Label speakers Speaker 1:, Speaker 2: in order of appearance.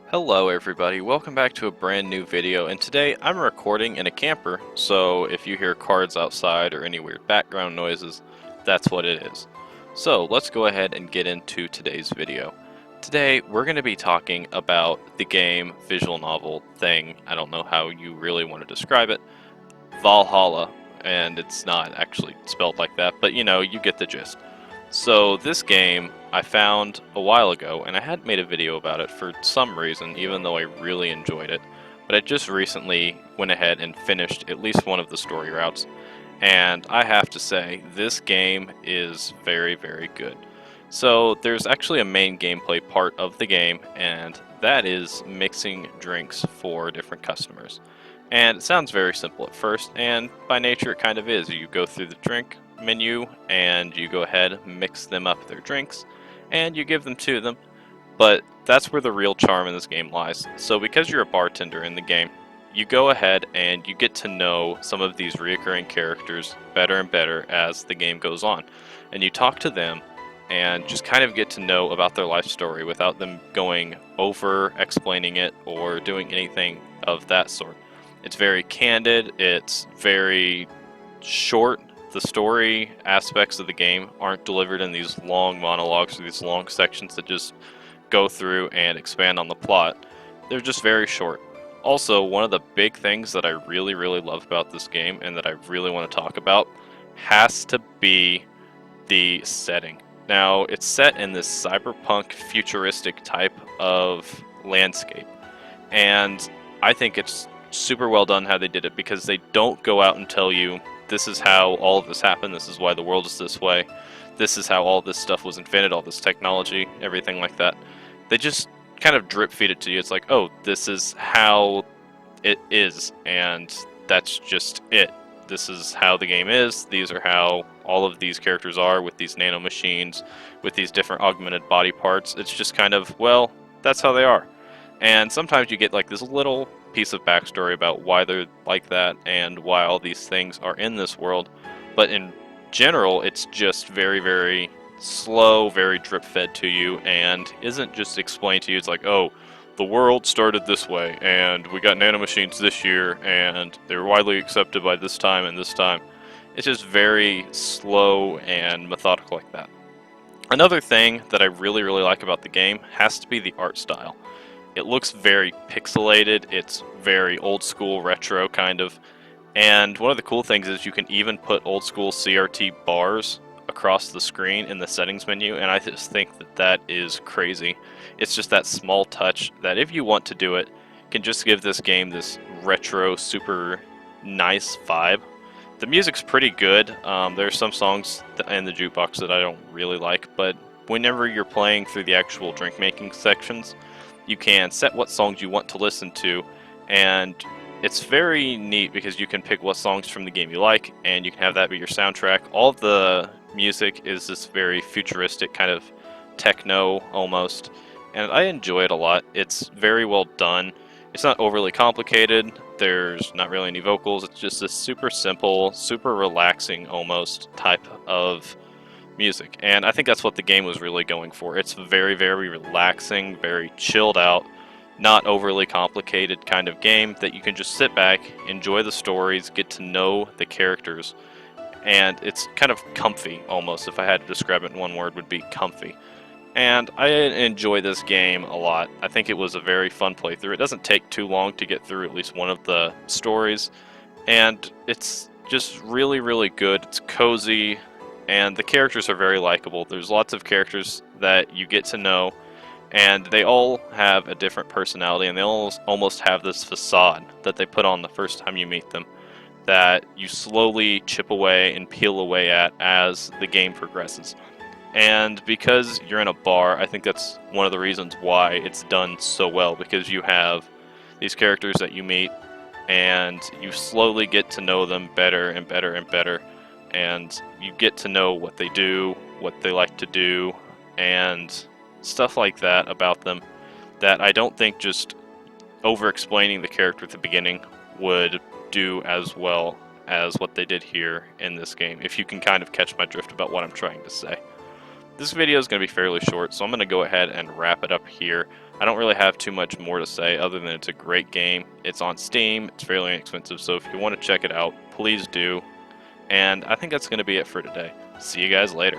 Speaker 1: Hello everybody, welcome back to a brand new video, and today I'm recording in a camper, so if you hear cars outside or any weird background noises, that's what it is. So let's go ahead and get into today's video. Today we're going to be talking about the game, visual novel thing, I don't know how you really want to describe it, Valhalla, and it's not actually spelled like that, but you get the gist. So this game I found a while ago, and I hadn't made a video about it for some reason, even though I really enjoyed it. But I just recently went ahead and finished at least one of the story routes, and I have to say, this game is very, very good. So there's actually a main gameplay part of the game, and that is mixing drinks for different customers. And it sounds very simple at first, and by nature it kind of is. You go through the drink menu and you go ahead, mix them up their drinks, and you give them to them. But that's where the real charm in this game lies. So because you're a bartender in the game, you go ahead and you get to know some of these reoccurring characters better and better as the game goes on. And you talk to them and just kind of get to know about their life story without them going over explaining it or doing anything of that sort. It's very candid, it's very short. The story aspects of the game aren't delivered in these long monologues or these long sections that just go through and expand on the plot. They're just very short. Also, one of the big things that I really, really love about this game and that I really want to talk about has to be the setting. Now, it's set in this cyberpunk futuristic type of landscape, and I think it's super well done how they did it, because they don't go out and tell you this is how all of this happened, this is why the world is this way, this is how all this stuff was invented, all this technology, everything like that. They just kind of drip feed it to you. It's like, oh, this is how it is, and that's just it. This is how the game is, these are how all of these characters are with these nanomachines, with these different augmented body parts. It's just kind of, well, that's how they are. And sometimes you get like this little piece of backstory about why they're like that and why all these things are in this world. But in general, it's just very, very slow, very drip fed to you, and isn't just explained to you. It's like, oh, the world started this way, and we got nanomachines this year, and they were widely accepted by this time and this time. It's just very slow and methodical like that. Another thing that I really, really like about the game has to be the art style. It looks very pixelated, it's very old school retro kind of, and one of the cool things is you can even put old school CRT bars across the screen in the settings menu, and I just think that that is crazy. It's just that small touch that, if you want to do it, can just give this game this retro, super nice vibe. The music's pretty good. There are some songs in the jukebox that I don't really like, but whenever you're playing through the actual drink making sections, you can set what songs you want to listen to, and it's very neat because you can pick what songs from the game you like, and you can have that be your soundtrack. All of the music is this very futuristic kind of techno almost, and I enjoy it a lot. It's very well done. It's not overly complicated. There's not really any vocals. It's just this super simple, super relaxing almost type of music, and I think that's what the game was really going for. It's very, very relaxing, very chilled out, not overly complicated kind of game that you can just sit back, enjoy the stories, get to know the characters, and it's kind of comfy almost. If I had to describe it in one word, would be comfy. And I enjoy this game a lot. I think it was a very fun playthrough. It doesn't take too long to get through at least one of the stories, and it's just really, really good. It's cozy, and the characters are very likable. There's lots of characters that you get to know, and they all have a different personality, and they almost have this facade that they put on the first time you meet them that you slowly chip away and peel away at as the game progresses. And because you're in a bar, I think that's one of the reasons why it's done so well, because you have these characters that you meet, and you slowly get to know them better and better and better, and you get to know what they do, what they like to do, and stuff like that about them that I don't think just over-explaining the character at the beginning would do as well as what they did here in this game, if you can kind of catch my drift about what I'm trying to say. This video is going to be fairly short, so I'm going to go ahead and wrap it up here. I don't really have too much more to say other than it's a great game. It's on Steam, it's fairly inexpensive, so if you want to check it out, please do. And I think that's going to be it for today. See you guys later.